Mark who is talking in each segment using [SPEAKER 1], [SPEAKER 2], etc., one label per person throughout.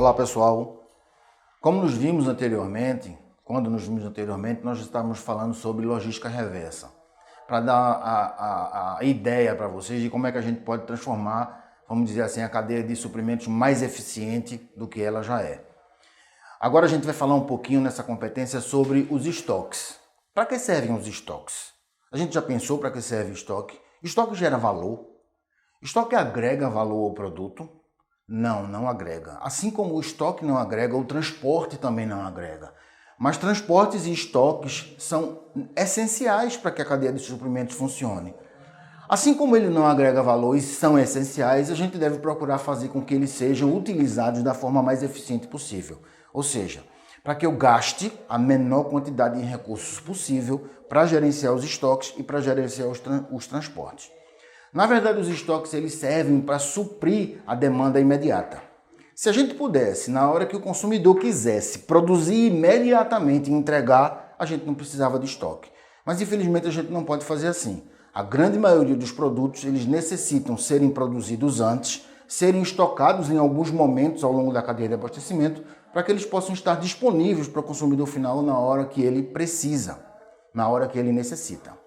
[SPEAKER 1] Olá pessoal, quando nos vimos anteriormente, nós estávamos falando sobre logística reversa, para dar a ideia para vocês de como é que a gente pode transformar, vamos dizer assim, a cadeia de suprimentos mais eficiente do que ela já é. Agora a gente vai falar um pouquinho nessa competência sobre os estoques. Para que servem os estoques? A gente já pensou para que serve o estoque? Estoque gera valor? Estoque agrega valor ao produto? Não, não agrega. Assim como o estoque não agrega, o transporte também não agrega. Mas transportes e estoques são essenciais para que a cadeia de suprimentos funcione. Assim como ele não agrega valor e são essenciais, a gente deve procurar fazer com que eles sejam utilizados da forma mais eficiente possível. Ou seja, para que eu gaste a menor quantidade de recursos possível para gerenciar os estoques e para gerenciar os transportes. Na verdade, os estoques eles servem para suprir a demanda imediata. Se a gente pudesse, na hora que o consumidor quisesse, produzir imediatamente e entregar, a gente não precisava de estoque. Mas infelizmente a gente não pode fazer assim. A grande maioria dos produtos eles necessitam serem produzidos antes, serem estocados em alguns momentos ao longo da cadeia de abastecimento, para que eles possam estar disponíveis para o consumidor final na hora que ele precisa, na hora que ele necessita.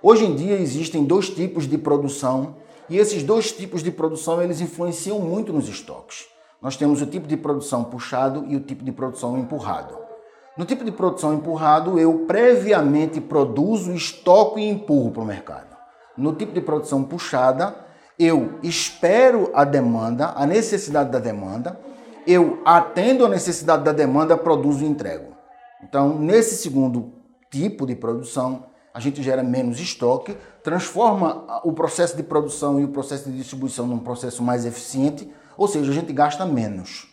[SPEAKER 1] Hoje em dia existem dois tipos de produção e esses dois tipos de produção eles influenciam muito nos estoques. Nós temos o tipo de produção puxado e o tipo de produção empurrado. No tipo de produção empurrado, eu previamente produzo, estoco e empurro para o mercado. No tipo de produção puxada, eu espero a demanda, a necessidade da demanda, eu atendo a necessidade da demanda, produzo e entrego. Então, nesse segundo tipo de produção, a gente gera menos estoque, transforma o processo de produção e o processo de distribuição num processo mais eficiente, ou seja, a gente gasta menos.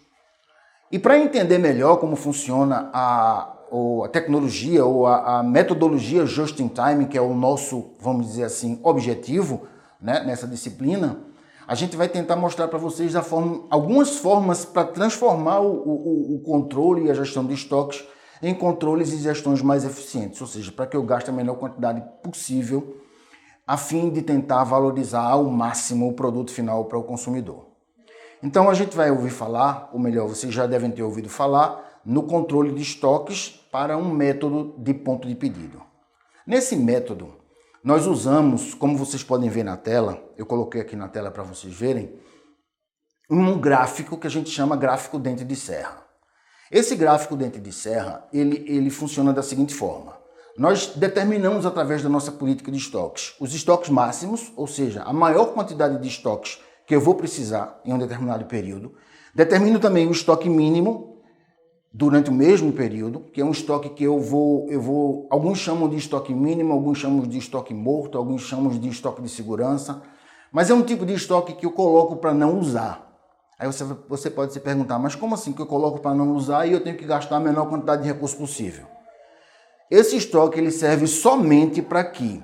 [SPEAKER 1] E para entender melhor como funciona a tecnologia ou a metodologia Just-in-Time, que é o nosso, vamos dizer assim, objetivo, né, nessa disciplina, a gente vai tentar mostrar para vocês algumas formas para transformar o controle e a gestão de estoques em controles e gestões mais eficientes, ou seja, para que eu gaste a menor quantidade possível, a fim de tentar valorizar ao máximo o produto final para o consumidor. Então a gente vai ouvir falar, ou melhor, vocês já devem ter ouvido falar, no controle de estoques para um método de ponto de pedido. Nesse método, nós usamos, como vocês podem ver na tela, eu coloquei aqui na tela para vocês verem, um gráfico que a gente chama gráfico dente de serra. Esse gráfico dente de serra, ele funciona da seguinte forma. Nós determinamos através da nossa política de estoques os estoques máximos, ou seja, a maior quantidade de estoques que eu vou precisar em um determinado período. Determino também o estoque mínimo durante o mesmo período, que é um estoque que alguns chamam de estoque mínimo, alguns chamam de estoque morto, alguns chamam de estoque de segurança, mas é um tipo de estoque que eu coloco para não usar. Aí você pode se perguntar, mas como assim que eu coloco para não usar e eu tenho que gastar a menor quantidade de recurso possível? Esse estoque ele serve somente para que,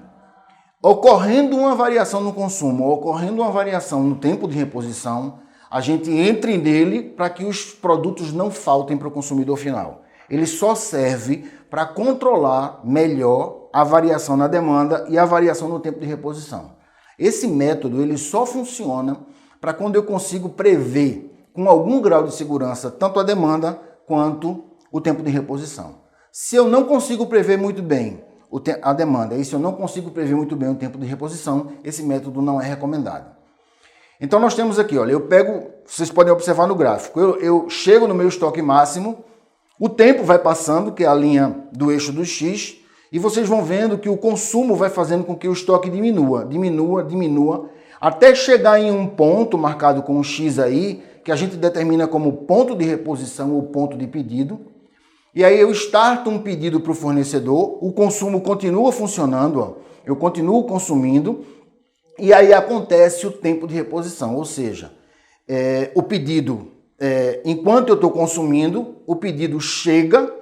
[SPEAKER 1] ocorrendo uma variação no consumo, ocorrendo uma variação no tempo de reposição, a gente entre nele para que os produtos não faltem para o consumidor final. Ele só serve para controlar melhor a variação na demanda e a variação no tempo de reposição. Esse método ele só funciona para quando eu consigo prever com algum grau de segurança tanto a demanda quanto o tempo de reposição. Se eu não consigo prever muito bem a demanda e se eu não consigo prever muito bem o tempo de reposição, esse método não é recomendado. Então nós temos aqui, olha, vocês podem observar no gráfico, eu chego no meu estoque máximo, o tempo vai passando, que é a linha do eixo do X, e vocês vão vendo que o consumo vai fazendo com que o estoque diminua, até chegar em um ponto marcado com um X aí, que a gente determina como ponto de reposição ou ponto de pedido. E aí eu starto um pedido para o fornecedor, o consumo continua funcionando, eu continuo consumindo, e aí acontece o tempo de reposição, ou seja, o pedido, enquanto eu estou consumindo, o pedido chega,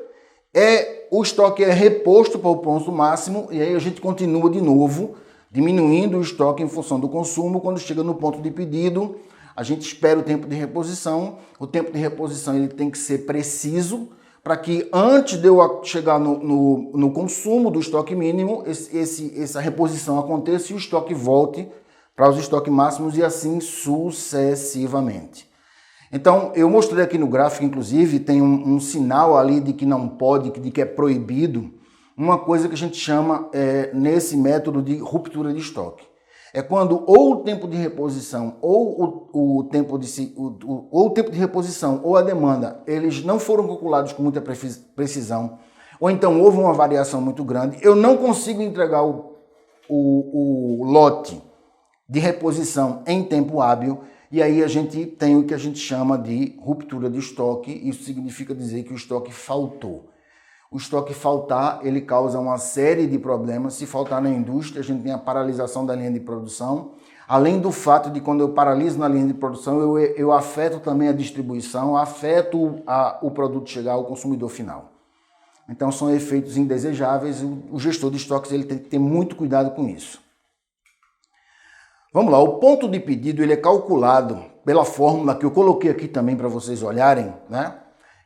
[SPEAKER 1] o estoque é reposto para o ponto máximo, e aí a gente continua de novo, diminuindo o estoque em função do consumo. Quando chega no ponto de pedido, a gente espera o tempo de reposição. O tempo de reposição ele tem que ser preciso para que antes de eu chegar no consumo do estoque mínimo, essa reposição aconteça e o estoque volte para os estoques máximos e assim sucessivamente. Então, eu mostrei aqui no gráfico, inclusive, tem um sinal ali de que não pode, de que é proibido, uma coisa que a gente chama, nesse método, de ruptura de estoque. É quando ou o tempo de reposição, ou o tempo de reposição, ou a demanda, eles não foram calculados com muita precisão, ou então houve uma variação muito grande, eu não consigo entregar o lote de reposição em tempo hábil, e aí a gente tem o que a gente chama de ruptura de estoque. Isso significa dizer que o estoque faltou. O estoque faltar, ele causa uma série de problemas. Se faltar na indústria, a gente tem a paralisação da linha de produção, além do fato de quando eu paraliso na linha de produção, eu afeto também a distribuição, afeto o produto chegar ao consumidor final. Então são efeitos indesejáveis, o gestor de estoques ele tem que ter muito cuidado com isso. Vamos lá, o ponto de pedido ele é calculado pela fórmula que eu coloquei aqui também para vocês olharem, né?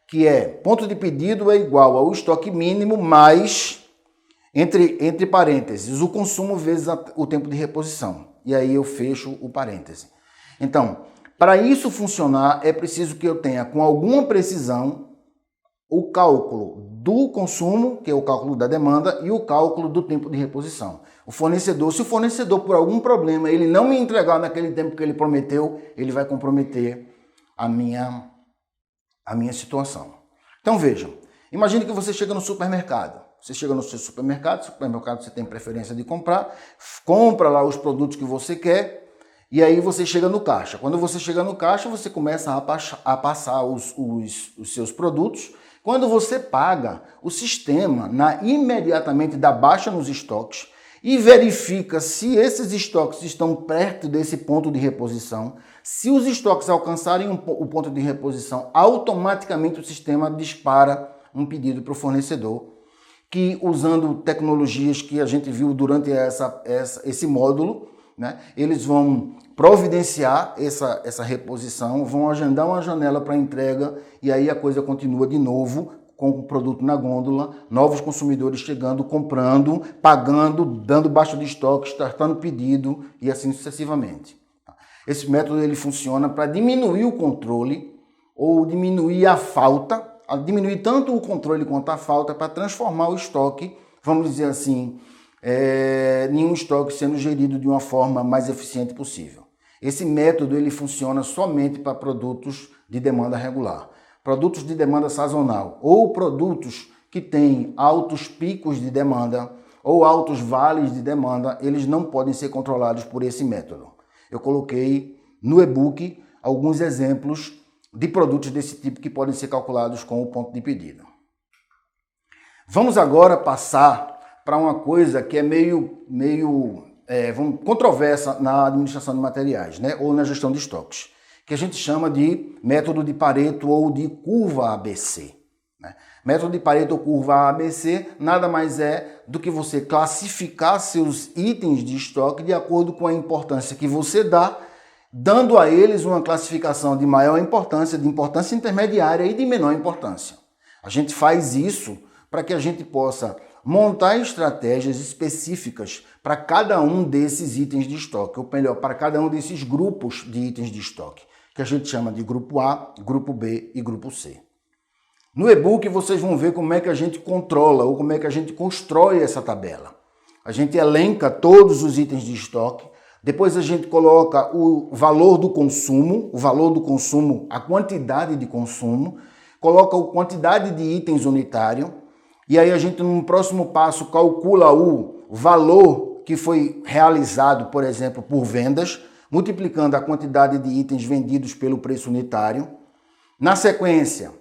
[SPEAKER 1] Que é, ponto de pedido é igual ao estoque mínimo mais, entre parênteses, o consumo vezes o tempo de reposição. E aí eu fecho o parêntese. Então, para isso funcionar, é preciso que eu tenha com alguma precisão o cálculo do consumo, que é o cálculo da demanda, e o cálculo do tempo de reposição. O fornecedor, se o fornecedor por algum problema ele não me entregar naquele tempo que ele prometeu, ele vai comprometer a minha situação. Então vejam, imagine que você chega no supermercado. Você chega no seu supermercado você tem preferência de comprar, compra lá os produtos que você quer e aí você chega no caixa. Quando você chega no caixa, você começa a passar os seus produtos. Quando você paga, o sistema imediatamente dá baixa nos estoques e verifica se esses estoques estão perto desse ponto de reposição. Se os estoques alcançarem o ponto de reposição, automaticamente o sistema dispara um pedido para o fornecedor, que usando tecnologias que a gente viu durante esse módulo, né, eles vão providenciar essa reposição, vão agendar uma janela para entrega e aí a coisa continua de novo, com o produto na gôndola, novos consumidores chegando, comprando, pagando, dando baixa de estoque, startando pedido e assim sucessivamente. Esse método ele funciona para diminuir o controle ou diminuir a falta, diminuir tanto o controle quanto a falta para transformar o estoque, vamos dizer assim, em um estoque sendo gerido de uma forma mais eficiente possível. Esse método ele funciona somente para produtos de demanda regular. Produtos de demanda sazonal ou produtos que têm altos picos de demanda ou altos vales de demanda, eles não podem ser controlados por esse método. Eu coloquei no e-book alguns exemplos de produtos desse tipo que podem ser calculados com o ponto de pedido. Vamos agora passar para uma coisa que é meio controversa na administração de materiais, né? Ou na gestão de estoques, que a gente chama de método de Pareto ou de curva ABC. Né? Método de Pareto ou curva ABC nada mais é do que você classificar seus itens de estoque de acordo com a importância que você dá, dando a eles uma classificação de maior importância, de importância intermediária e de menor importância. A gente faz isso para que a gente possa montar estratégias específicas para cada um desses itens de estoque, ou melhor, para cada um desses grupos de itens de estoque, que a gente chama de grupo A, grupo B e grupo C. No e-book vocês vão ver como é que a gente controla ou como é que a gente constrói essa tabela. A gente elenca todos os itens de estoque, depois a gente coloca o valor do consumo, a quantidade de consumo, coloca a quantidade de itens unitário, e aí a gente, no próximo passo, calcula o valor que foi realizado, por exemplo, por vendas, multiplicando a quantidade de itens vendidos pelo preço unitário. Na sequência,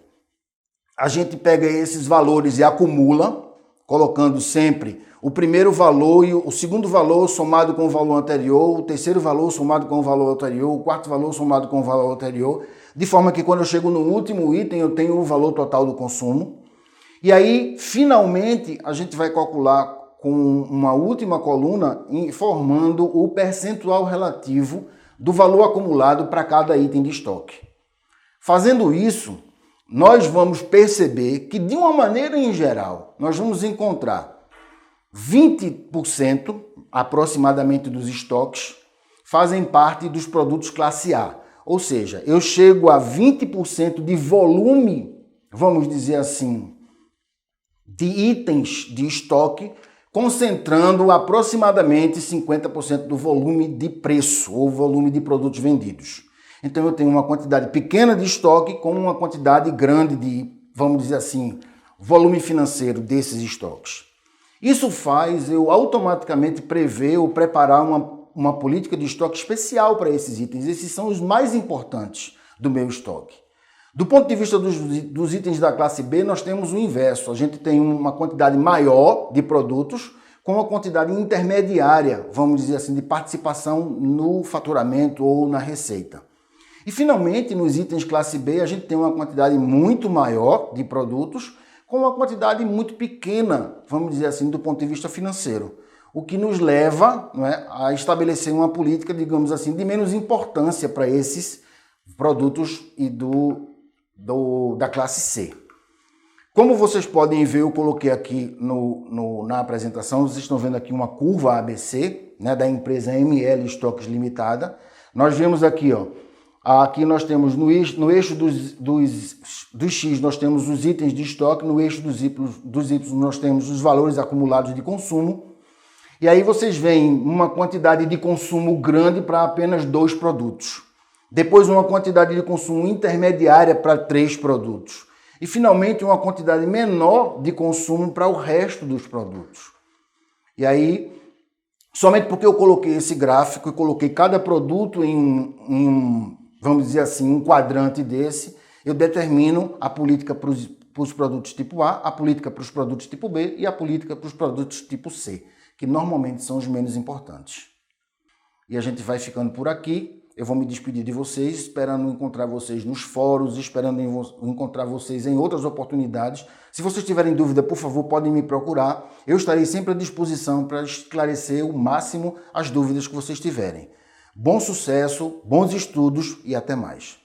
[SPEAKER 1] a gente pega esses valores e acumula, colocando sempre o primeiro valor e o segundo valor somado com o valor anterior, o terceiro valor somado com o valor anterior, o quarto valor somado com o valor anterior, de forma que quando eu chego no último item eu tenho o valor total do consumo. E aí, finalmente, a gente vai calcular com uma última coluna formando o percentual relativo do valor acumulado para cada item de estoque. Fazendo isso, nós vamos perceber que, de uma maneira em geral, nós vamos encontrar 20% aproximadamente dos estoques fazem parte dos produtos classe A, Ou seja, eu chego a 20% de volume, vamos dizer assim, de itens de estoque, concentrando aproximadamente 50% do volume de preço ou volume de produtos vendidos. Então eu tenho uma quantidade pequena de estoque com uma quantidade grande de, vamos dizer assim, volume financeiro desses estoques. Isso faz eu automaticamente prever ou preparar uma política de estoque especial para esses itens. Esses são os mais importantes do meu estoque. Do ponto de vista dos itens da classe B, nós temos o inverso. A gente tem uma quantidade maior de produtos com uma quantidade intermediária, vamos dizer assim, de participação no faturamento ou na receita. E finalmente, nos itens classe B, a gente tem uma quantidade muito maior de produtos com uma quantidade muito pequena, vamos dizer assim, do ponto de vista financeiro. O que nos leva, não é, a estabelecer uma política, digamos assim, de menos importância para esses produtos e da classe C. Como vocês podem ver, eu coloquei aqui na apresentação, vocês estão vendo aqui uma curva ABC, né, da empresa ML Estoques Limitada. Nós vemos aqui, ó, aqui nós temos no eixo dos X nós temos os itens de estoque, no eixo dos Y nós temos os valores acumulados de consumo. E aí vocês veem uma quantidade de consumo grande para apenas 2 produtos. Depois uma quantidade de consumo intermediária para 3 produtos. E finalmente uma quantidade menor de consumo para o resto dos produtos. E aí, somente porque eu coloquei esse gráfico e coloquei cada produto em vamos dizer assim, um quadrante desse, eu determino a política para os produtos tipo A, a política para os produtos tipo B e a política para os produtos tipo C, que normalmente são os menos importantes. E a gente vai ficando por aqui. Eu vou me despedir de vocês, esperando encontrar vocês nos fóruns, esperando encontrar vocês em outras oportunidades. Se vocês tiverem dúvida, por favor, podem me procurar. Eu estarei sempre à disposição para esclarecer o máximo as dúvidas que vocês tiverem. Bom sucesso, bons estudos e até mais.